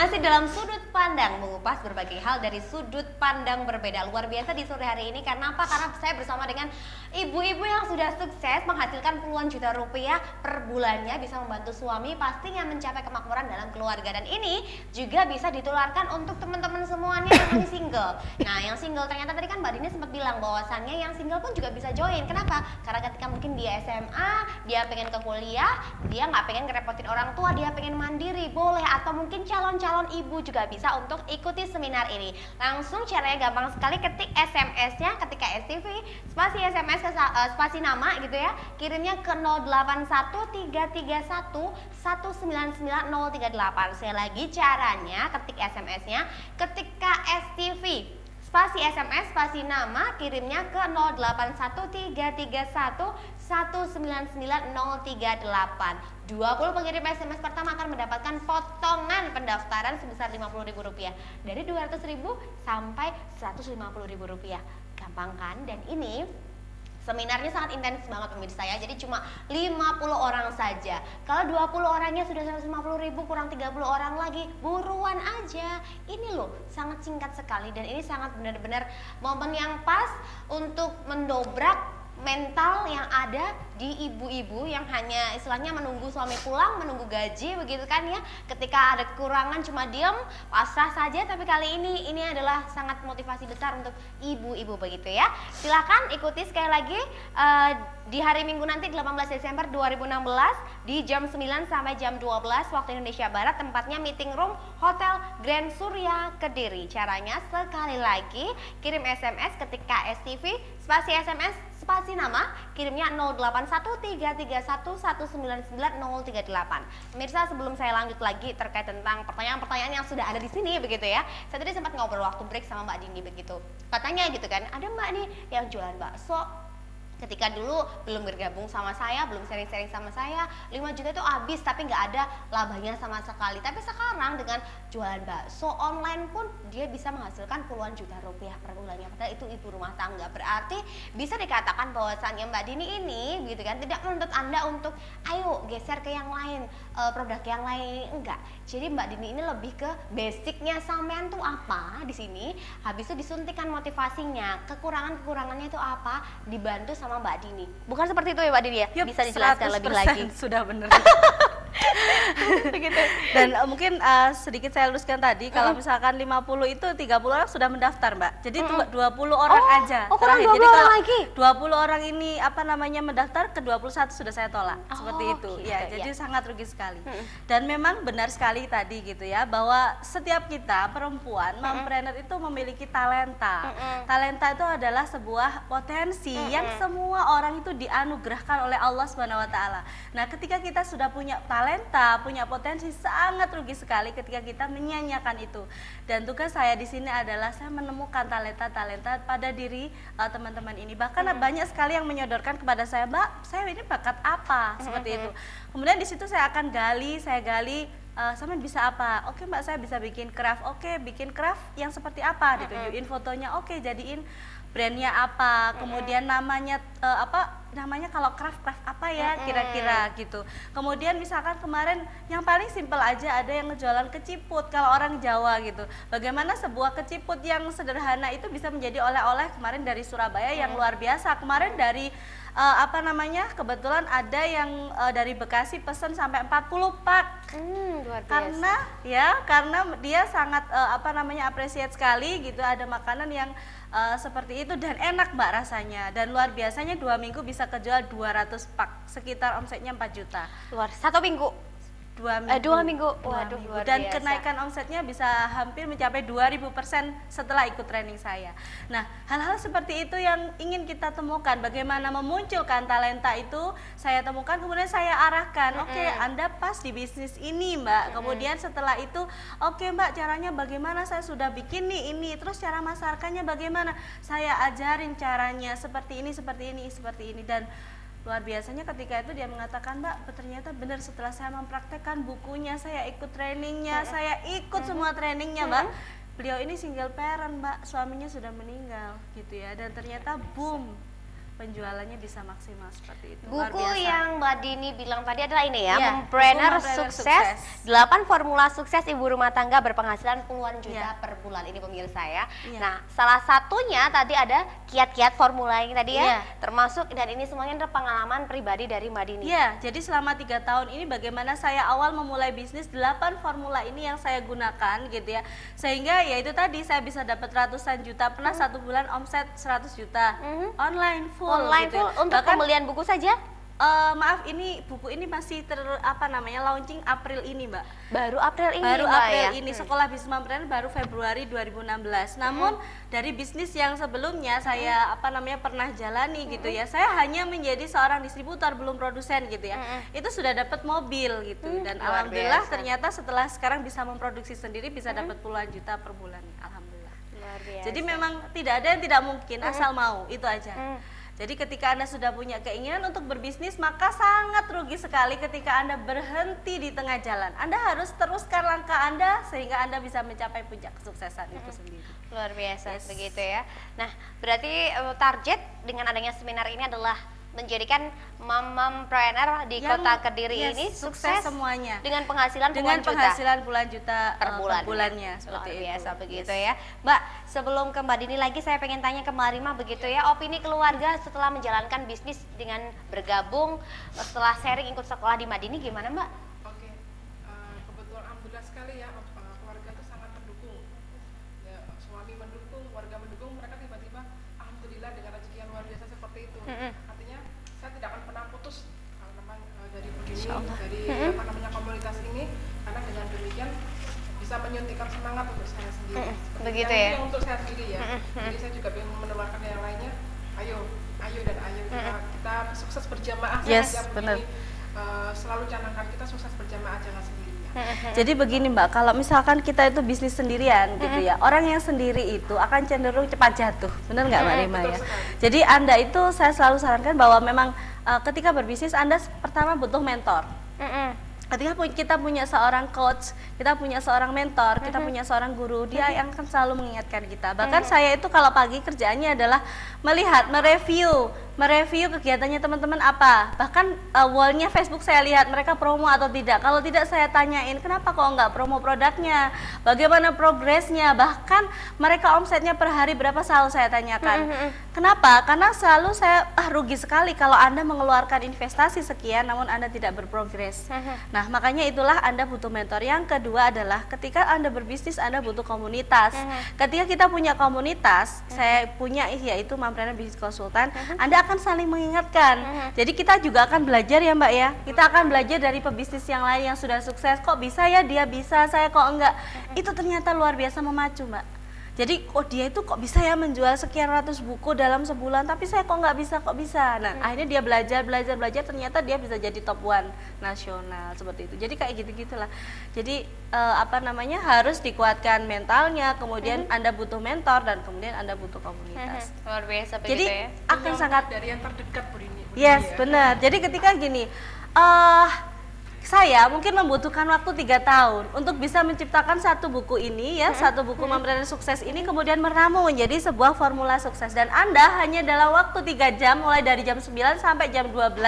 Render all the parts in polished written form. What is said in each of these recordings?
Masih dalam sudut pandang, mengupas berbagai hal dari sudut pandang berbeda. Luar biasa di sore hari ini, karena apa? Karena saya bersama dengan ibu-ibu yang sudah sukses menghasilkan puluhan juta rupiah per bulannya, bisa membantu suami pastinya mencapai kemakmuran dalam keluarga. Dan ini juga bisa ditularkan untuk teman-teman semuanya yang masih single. Nah, yang single ternyata tadi kan Mbak Dini sempat bilang bahwasannya yang single pun juga bisa join. Kenapa? Karena ketika mungkin dia SMA, dia pengen ke kuliah, dia nggak pengen ngerepotin orang tua, dia pengen mandiri, boleh. Atau mungkin calon ibu juga bisa untuk ikuti seminar ini. Langsung caranya gampang sekali, ketik SMS-nya ketika STV spasi SMS spasi nama gitu ya, kirimnya ke 081331199038. Sekali lagi caranya, ketik SMS-nya ketika STV spasi SMS spasi nama, kirimnya ke 081331199038. 20 pengirim SMS pertama akan mendapatkan potongan pendaftaran sebesar Rp50.000, dari Rp200.000 sampai Rp150.000. Gampang kan? Dan ini seminarnya sangat intens banget pemirsa ya. Jadi cuma 50 orang saja. Kalau 20 orangnya sudah 150.000, kurang 30 orang lagi, buruan aja. Ini loh sangat singkat sekali, dan ini sangat benar-benar momen yang pas untuk mendobrak mental yang ada di ibu-ibu yang hanya istilahnya menunggu suami pulang, menunggu gaji begitu kan ya. Ketika ada kekurangan cuma diem, pasrah saja. Tapi kali ini adalah sangat motivasi besar untuk ibu-ibu begitu ya. Silahkan ikuti sekali lagi di hari Minggu nanti 18 Desember 2016 di jam 9 sampai jam 12 waktu Indonesia Barat. Tempatnya meeting room Hotel Grand Surya Kediri. Caranya sekali lagi, kirim SMS ketika STV spasi SMS spasi nama, kirimnya 081331199038. Pemirsa, sebelum saya lanjut lagi terkait tentang pertanyaan-pertanyaan yang sudah ada di sini begitu ya, saya tadi sempat ngobrol waktu break sama Mbak Dini begitu. Katanya gitu kan, ada Mbak nih yang jualan bakso. Ketika dulu belum bergabung sama saya, belum sharing-sharing sama saya, 5 juta itu habis tapi nggak ada labanya sama sekali. Tapi sekarang dengan jualan bakso online pun dia bisa menghasilkan puluhan juta rupiah per bulannya. Padahal itu ibu rumah tangga. Berarti bisa dikatakan bahwasannya Mbak Dini ini gitu kan tidak menuntut Anda untuk ayo geser ke yang lain, produk yang lain, enggak. Jadi Mbak Dini ini lebih ke basicnya sampean tuh apa di sini, habis itu disuntikan motivasinya, kekurangannya itu apa, dibantu sama Mbak Dini. Bukan seperti itu ya Mbak Dini ya? Yup, bisa dijelaskan lebih lagi. Sudah benar. Begitu. Dan mungkin sedikit saya luruskan tadi, kalau misalkan 50 itu 30 orang sudah mendaftar Mbak. Jadi 20 orang aja terakhir. Jadi kalau lagi 20 orang ini mendaftar, ke 21 sudah saya tolak. Seperti itu. Gitu, Ya, jadi sangat rugi sekali. Dan memang benar sekali tadi gitu ya, bahwa setiap kita perempuan mompreneur itu memiliki talenta. Talenta itu adalah sebuah potensi yang semua orang itu dianugerahkan oleh Allah Subhanahu wa taala. Nah, ketika kita sudah punya talenta, punya potensi, sangat rugi sekali ketika kita menyia-nyiakan itu. Dan tugas saya di sini adalah saya menemukan talenta-talenta pada diri teman-teman ini. Bahkan banyak sekali yang menyodorkan kepada saya, Mbak, saya ini bakat apa? Seperti itu. Kemudian di situ saya akan gali, sama bisa apa? Oke Mbak, saya bisa bikin craft. Oke, bikin craft yang seperti apa? Ditunjukin fotonya. Oke, jadiin brandnya apa? Kemudian namanya namanya kalau craft apa ya kira-kira gitu. Kemudian misalkan kemarin yang paling simpel aja, ada yang ngejualan keciput kalau orang Jawa gitu. Bagaimana sebuah keciput yang sederhana itu bisa menjadi oleh-oleh kemarin dari Surabaya yang luar biasa. Kemarin dari kebetulan ada yang dari Bekasi pesen sampai 40 pak. Luar biasa. Karena dia sangat appreciate sekali gitu, ada makanan yang seperti itu dan enak Mbak rasanya, dan luar biasanya 2 minggu bisa kejual 200 pak, sekitar omsetnya 4 juta. Luar, 1 minggu? 2 minggu. Waduh, luar Dan biasa. kenaikan omsetnya bisa hampir mencapai 2000% setelah ikut training saya. Nah, hal-hal seperti itu yang ingin kita temukan, bagaimana memunculkan talenta itu saya temukan, kemudian saya arahkan. Oke, Anda pas di bisnis ini Mbak. Kemudian setelah itu, oke Mbak, caranya bagaimana, saya sudah bikin nih ini, terus cara masarkannya bagaimana, saya ajarin caranya seperti ini, dan luar biasanya ketika itu dia mengatakan, Mbak, ternyata benar, setelah saya mempraktekkan bukunya, saya ikut trainingnya, saya ikut semua trainingnya Mbak, beliau ini single parent Mbak, suaminya sudah meninggal gitu ya, dan ternyata boom, penjualannya bisa maksimal seperti itu. Luar Buku biasa. yang Mbak Dini bilang tadi adalah ini ya, Iya, Mompreneur Mompreneur Sukses, Sukses. 8 formula sukses ibu rumah tangga berpenghasilan puluhan juta Iya. per bulan. Ini pemirsa ya. Iya. Nah, salah satunya tadi ada kiat-kiat formula ini tadi ya, Iya. termasuk dan ini semuanya adalah pengalaman pribadi dari Mbak Dini. Iya, jadi selama 3 tahun ini bagaimana saya awal memulai bisnis, 8 formula ini yang saya gunakan gitu ya. Sehingga ya itu tadi saya bisa dapat ratusan juta, pernah satu bulan omset 100 juta. Online full Online gitu ya. full untuk Bahkan, pembelian buku saja? maaf, ini buku ini masih launching April ini, Mbak. Baru April ini Baru Mbak, April ya? ini, Sekolah Bisnis Mompreneur baru Februari 2016. Namun dari bisnis yang sebelumnya saya pernah jalani gitu ya. Saya hanya menjadi seorang distributor, belum produsen gitu ya. Itu sudah dapat mobil gitu, dan luar alhamdulillah biasa. ternyata setelah sekarang bisa memproduksi sendiri bisa dapat puluhan juta per bulan. Alhamdulillah. Luar biasa. Jadi memang tidak ada yang tidak mungkin asal mau, itu aja. Jadi ketika Anda sudah punya keinginan untuk berbisnis, maka sangat rugi sekali ketika Anda berhenti di tengah jalan. Anda harus teruskan langkah Anda sehingga Anda bisa mencapai puncak kesuksesan itu sendiri. Luar biasa, Yes. begitu ya. Nah, berarti target dengan adanya seminar ini adalah menjadikan mompreneur di Yang- Kota Kediri yes, ini sukses sukses semuanya. dengan penghasilan Dengan puluhan juta penghasilan puluhan juta per bulan. bulannya seperti Luar itu. biasa begitu Yes. ya. Mbak, sebelum ke Mbak Dini lagi saya pengen tanya ke Mbak Rima begitu ya, opini keluarga setelah menjalankan bisnis dengan bergabung setelah sharing ikut sekolah di Mbak Dini gimana, Mbak? Oke, kebetulan alhamdulillah sekali ya, keluarga itu sangat mendukung. Ya, suami mendukung, keluarga mendukung, mereka tiba-tiba alhamdulillah dengan rezeki yang luar biasa seperti itu. Artinya saya tidak akan pernah putus kalau memang dari begini, dari komunitas ini, karena dengan demikian bisa menyuntikkan semangat untuk saya sendiri. Seperti Begitu yang ya? ini untuk saya sendiri ya. Jadi saya juga ingin menularkan yang lainnya. Ayo dan ayo kita sukses berjamaah. Yes, saja benar. begini. Selalu canangkan kita sukses berjamaah, jangan sendirian. Jadi begini Mbak, kalau misalkan kita itu bisnis sendirian gitu ya, orang yang sendiri itu akan cenderung cepat jatuh, benar nggak Mbak Rima betul ya? sekali. Jadi Anda itu saya selalu sarankan bahwa memang ketika berbisnis Anda pertama butuh mentor. Ketika kita punya seorang coach, kita punya seorang mentor, kita punya seorang guru, dia yang akan selalu mengingatkan kita. Bahkan saya itu kalau pagi kerjaannya adalah melihat, mereview kegiatannya teman-teman apa. Bahkan wallnya Facebook saya lihat mereka promo atau tidak. Kalau tidak saya tanyain kenapa kok nggak promo produknya, bagaimana progresnya. Bahkan mereka omsetnya per hari berapa selalu saya tanyakan. Kenapa? Karena selalu saya rugi sekali kalau Anda mengeluarkan investasi sekian namun Anda tidak berprogres. Nah makanya itulah Anda butuh mentor. Yang kedua adalah ketika Anda berbisnis Anda butuh komunitas. Ketika kita punya komunitas, saya punya yaitu Mompreneur Business Consultant, Anda akan saling mengingatkan. Jadi kita juga akan belajar ya Mbak ya. Kita akan belajar dari pebisnis yang lain yang sudah sukses. Kok bisa ya dia bisa, saya kok enggak. Itu ternyata luar biasa memacu Mbak. Jadi dia itu kok bisa ya menjual sekian ratus buku dalam sebulan, tapi saya kok nggak bisa, kok bisa. Nah akhirnya dia belajar, ternyata dia bisa jadi top one nasional seperti itu. Jadi kayak gitu-gitulah. Jadi harus dikuatkan mentalnya, kemudian Anda butuh mentor dan kemudian Anda butuh komunitas. Luar biasa begitu Jadi ya. akan Menyontek sangat dari yang terdekat Bu Dini. yes ya. benar. Jadi ketika gini, saya mungkin membutuhkan waktu 3 tahun untuk bisa menciptakan satu buku ini ya, satu buku Mompreneur Sukses ini kemudian meramu menjadi sebuah formula sukses, dan Anda hanya dalam waktu 3 jam mulai dari jam 9 sampai jam 12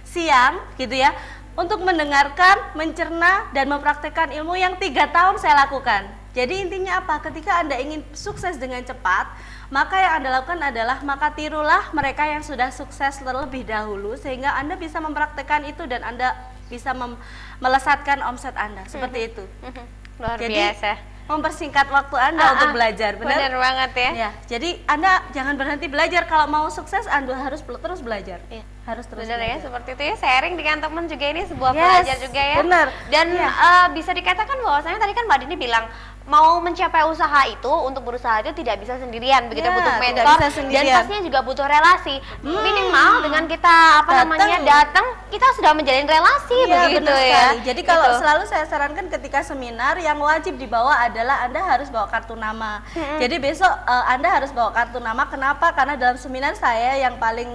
siang gitu ya untuk mendengarkan, mencerna dan mempraktekkan ilmu yang 3 tahun saya lakukan. Jadi intinya apa? Ketika Anda ingin sukses dengan cepat, maka yang Anda lakukan adalah maka tirulah mereka yang sudah sukses terlebih dahulu sehingga Anda bisa mempraktekkan itu dan Anda bisa melesatkan omset Anda seperti itu. Luar Jadi biasa. mempersingkat waktu Anda untuk belajar, Benar banget ya. Ya, jadi Anda jangan berhenti belajar. Kalau mau sukses Anda harus terus belajar. Iya. Harus terus Benar ya, belajar. seperti itu ya, sharing dengan teman juga ini sebuah Yes, pelajar juga ya. benar. Dan Iya. bisa dikatakan bahwasanya tadi kan Mbak Dini bilang mau mencapai usaha itu, untuk berusaha itu tidak bisa sendirian, begitu Ya, butuh tidak mentor bisa dan sendirian. pastinya juga butuh relasi. Minimal dengan kita datang, kita sudah menjalin relasi Iya, begitu benar ya. sekali. Jadi kalau Gitu. selalu saya sarankan ketika seminar yang wajib dibawa adalah Anda harus bawa kartu nama. Jadi besok Anda harus bawa kartu nama. Kenapa? Karena dalam seminar saya yang paling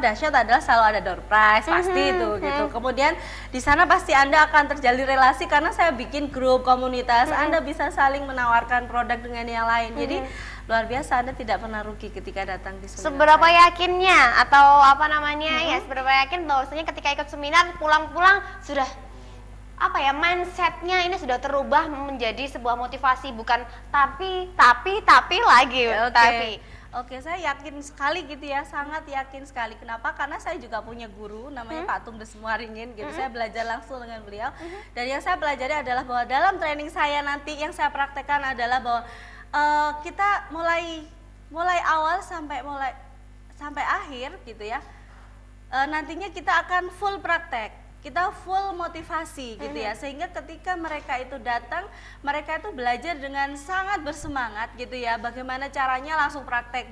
dahsyat adalah selalu ada door prize, pasti itu gitu. Kemudian di sana pasti Anda akan terjalin relasi karena saya bikin grup komunitas. Anda bisa saling menawarkan produk dengan yang lain. Jadi luar biasa, Anda tidak pernah rugi ketika datang di seminar Seberapa saya. yakinnya atau apa namanya ya, seberapa yakin bahwasanya ketika ikut seminar pulang-pulang sudah apa ya, mindsetnya ini sudah terubah menjadi sebuah motivasi, bukan tapi lagi tapi. Oke, saya yakin sekali gitu ya, sangat yakin sekali. Kenapa? Karena saya juga punya guru namanya Pak Tung Desmuaringin gitu. Saya belajar langsung dengan beliau. Dan yang saya pelajari adalah bahwa dalam training saya nanti yang saya praktekkan adalah bahwa kita mulai awal sampai akhir gitu ya. Nantinya kita akan full praktek. Kita full motivasi gitu ya, sehingga ketika mereka itu datang, mereka itu belajar dengan sangat bersemangat gitu ya, bagaimana caranya langsung praktek,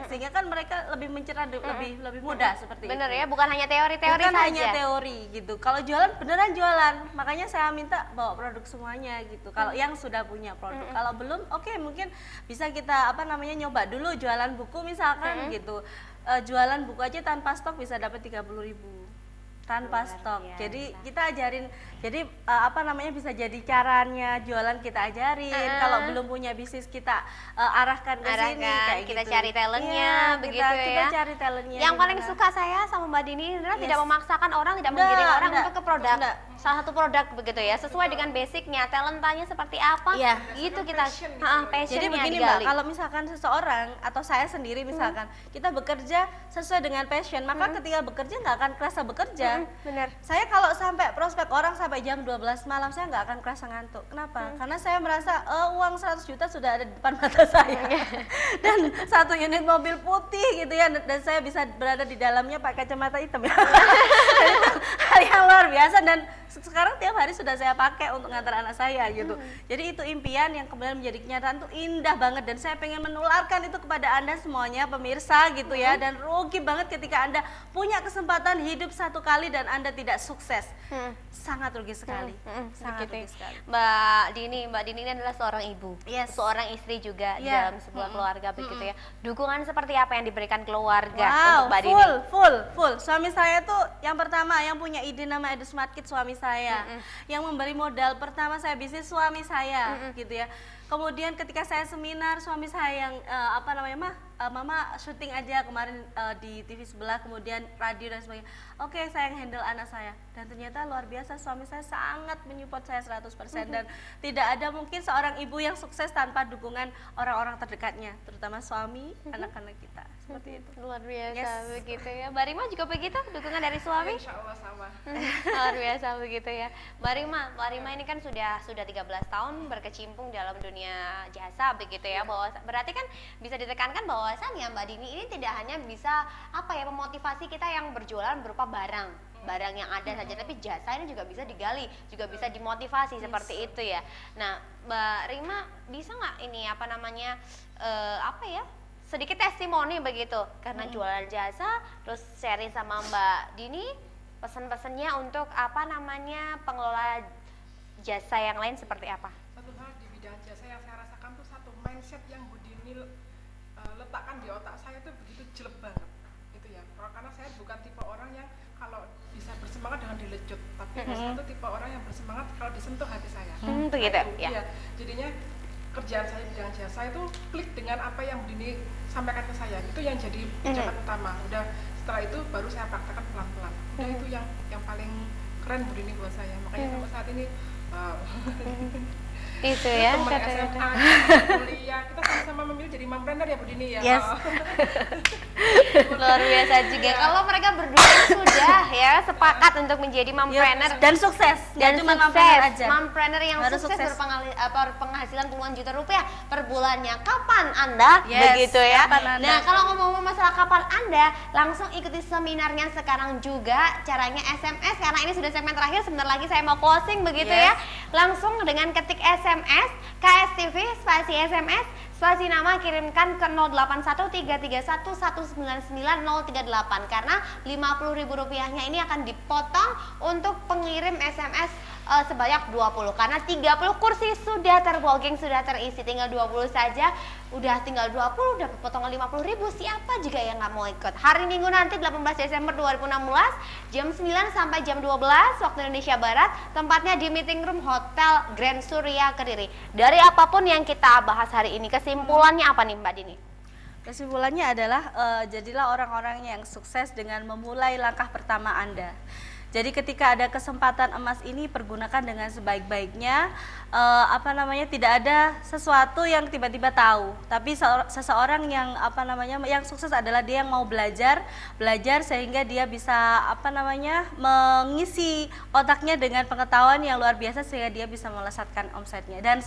sehingga kan mereka lebih mencerah, lebih mudah seperti Bener itu. ya, bukan hanya teori-teori Bukan saja. hanya teori gitu. Kalau jualan beneran jualan, makanya saya minta bawa produk semuanya gitu. Kalau yang sudah punya produk, kalau belum, oke, mungkin bisa kita nyoba dulu jualan buku misalkan gitu. Jualan buku aja tanpa stok bisa dapat 30.000 tanpa Luar stok. biasa. Jadi kita ajarin, jadi bisa jadi caranya jualan kita ajarin. Kalau belum punya bisnis kita arahkan ke sini kayak kita gitu. cari talentnya, Iya, begitu kita ya. cari talentnya. Yang paling gimana. suka saya sama Mbak Dini adalah Yes. tidak memaksakan orang, tidak Enggak, menggiring orang enggak, untuk ke produk. enggak. Salah satu produk begitu ya, sesuai dengan basicnya, talentanya seperti apa, Iya. gitu Berdasarkan kita passion gitu. passionnya Jadi begini digali. Mbak, kalau misalkan seseorang atau saya sendiri misalkan kita bekerja sesuai dengan passion, maka ketika bekerja nggak akan kerasa bekerja. Bener. Saya kalau sampai prospek orang sampai jam 12 malam saya nggak akan kerasa ngantuk. Kenapa? Karena saya merasa uang 100 juta sudah ada di depan mata saya. Dan 1 unit mobil putih gitu ya, dan saya bisa berada di dalamnya pakai kacamata hitam ya. Dan itu hal yang luar biasa, dan sekarang tiap hari sudah saya pakai untuk ngantar anak saya gitu. Jadi itu impian yang kemudian menjadi kenyataan, tuh indah banget, dan saya pengen menularkan itu kepada Anda semuanya pemirsa gitu ya. Dan rugi banget ketika Anda punya kesempatan hidup satu kali dan Anda tidak sukses. Sangat rugi sekali. Sangat Begitu ya. rugi sekali. Mbak Dini ini adalah seorang ibu, Yes. seorang istri juga di Iya. dalam sebuah keluarga begitu ya. Dukungan seperti apa yang diberikan keluarga Wow, untuk Mbak Dini? full. Suami saya tuh yang pertama yang punya ide nama Edu Smart Kid, suami saya. Yang memberi modal pertama saya bisnis, suami saya gitu ya. Kemudian ketika saya seminar, suami saya yang mama syuting aja kemarin di TV sebelah, kemudian radio dan sebagainya. Oke, saya yang handle anak saya. Dan ternyata luar biasa, suami saya sangat menyupport saya 100%. Dan tidak ada mungkin seorang ibu yang sukses tanpa dukungan orang-orang terdekatnya, terutama suami, anak-anak kita. Seperti itu. Luar biasa Yes. begitu ya. Mbak Rima juga begitu, dukungan dari suami? Insya Allah sama. Luar biasa begitu ya. Mbak Rima ini kan sudah 13 tahun berkecimpung dalam dunia jasa begitu ya. Bahwa berarti kan bisa ditekankan bahwasannya Mbak Dini ini tidak hanya bisa memotivasi kita yang berjualan berupa barang yang ada saja, tapi jasa ini juga bisa digali, juga bisa dimotivasi seperti itu ya. Nah, Mbak Rima bisa nggak ini sedikit testimoni begitu, karena jualan jasa, terus sharing sama Mbak Dini pesan-pesannya untuk pengelola jasa yang lain seperti apa? Satu hal di bidang jasa yang saya rasakan tuh, satu mindset yang Bu Dini letakkan di otak saya tuh begitu jelek banget itu ya. Karena saya bukan tipe orang yang kalau bisa bersemangat dengan dilecut, tapi saya tuh tipe orang yang bersemangat kalau disentuh hati saya. Begitu Nah, itu, ya. iya. Jadinya kerjaan saya di bidang jasa itu klik dengan apa yang Bu Dini sampaikan ke saya, itu yang jadi pijakan utama. Udah setelah itu baru saya praktekkan pelan-pelan. Udah itu yang paling keren Bu Dini buat saya. Makanya sampai saat ini Itu ya. teman kata-kata. SMA, kuliah, kita sama-sama memilih jadi mompreneur ya Bu Dini ya. Yes. Luar biasa juga. Kalau mereka berdua sudah ya sepakat untuk menjadi mompreneur Dan sukses. dan Nggak cuma sukses, mompreneur aja. mompreneur yang Harus sukses, sukses. berpenghasilan puluhan juta rupiah per bulannya. Kapan Anda? Yes, Begitu ya. kapan Anda? Nah, kalau ngomong masalah kapan Anda, langsung ikuti seminarnya sekarang juga. Caranya SMS, karena ini sudah segmen terakhir, sebentar lagi saya mau closing begitu Yes. ya. Langsung dengan ketik SMS KSTV spasi SMS spasi nama, kirimkan ke 081331199038 karena Rp50.000 ini akan dipotong untuk pengirim SMS sebanyak 20 karena 30 kursi sudah terbooking, sudah terisi, tinggal 20 saja. Udah tinggal 20 dapat potongan 50.000. Siapa juga yang nggak mau ikut? Hari Minggu nanti 18 Desember 2016 jam 9 sampai jam 12 waktu Indonesia Barat. Tempatnya di meeting room Hotel Grand Surya Kediri. Dari apapun yang kita bahas hari ini, kesimpulannya apa nih Mbak Dini? Kesimpulannya adalah jadilah orang-orang yang sukses dengan memulai langkah pertama Anda. Jadi ketika ada kesempatan emas ini pergunakan dengan sebaik-baiknya. Tidak ada sesuatu yang tiba-tiba tahu, tapi seseorang yang yang sukses adalah dia yang mau belajar sehingga dia bisa mengisi otaknya dengan pengetahuan yang luar biasa sehingga dia bisa melesatkan omsetnya. Dan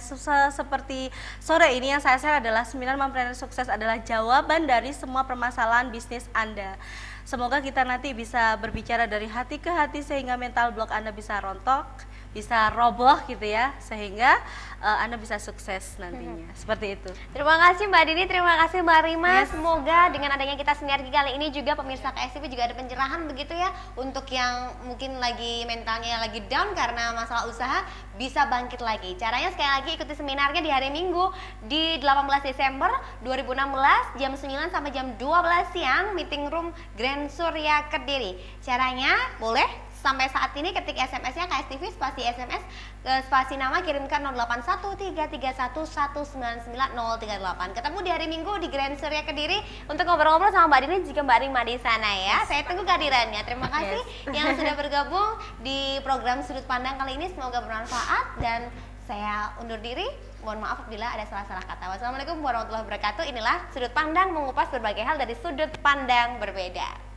seperti sore ini yang saya share adalah 9 mompreneur sukses adalah jawaban dari semua permasalahan bisnis Anda. Semoga kita nanti bisa berbicara dari hati ke hati sehingga mental block Anda bisa rontok, bisa roboh gitu ya, sehingga Anda bisa sukses nantinya. Seperti itu. Terima kasih Mbak Dini, terima kasih Mbak Rima. Semoga dengan adanya kita sinergi kali ini juga pemirsa KSTV juga ada pencerahan begitu ya, untuk yang mungkin lagi mentalnya lagi down karena masalah usaha bisa bangkit lagi. Caranya sekali lagi ikuti seminarnya di hari Minggu di 18 Desember 2016 jam 9 sampai jam 12 siang, meeting room Grand Surya Kediri. Caranya boleh sampai saat ini ketik SMS-nya KSTV spasi SMS spasi nama kirim ke 081331199038. Ketemu di hari Minggu di Grand Surya Kediri untuk ngobrol-ngobrol sama Mbak Dini juga Mbak Rima di sana ya. Saya tunggu kehadirannya. Terima kasih yang sudah bergabung di program Sudut Pandang kali ini, semoga bermanfaat dan saya undur diri. Mohon maaf apabila ada salah-salah kata. Wassalamualaikum warahmatullahi wabarakatuh. Inilah Sudut Pandang, mengupas berbagai hal dari sudut pandang berbeda.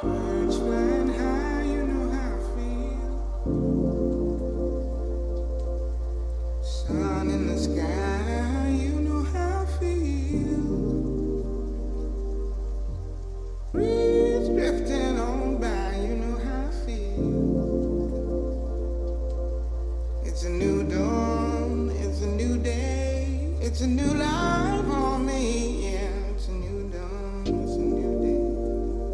Birds flying high, you know how I feel. Sun in the sky, you know how I feel. Breeze drifting on by, you know how I feel. It's a new dawn, it's a new day, it's a new life for me. Yeah, it's a new dawn, it's a new day,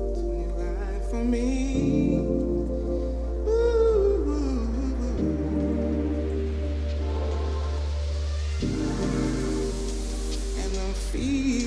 it's a new life for me. Ooh, and I'm feeling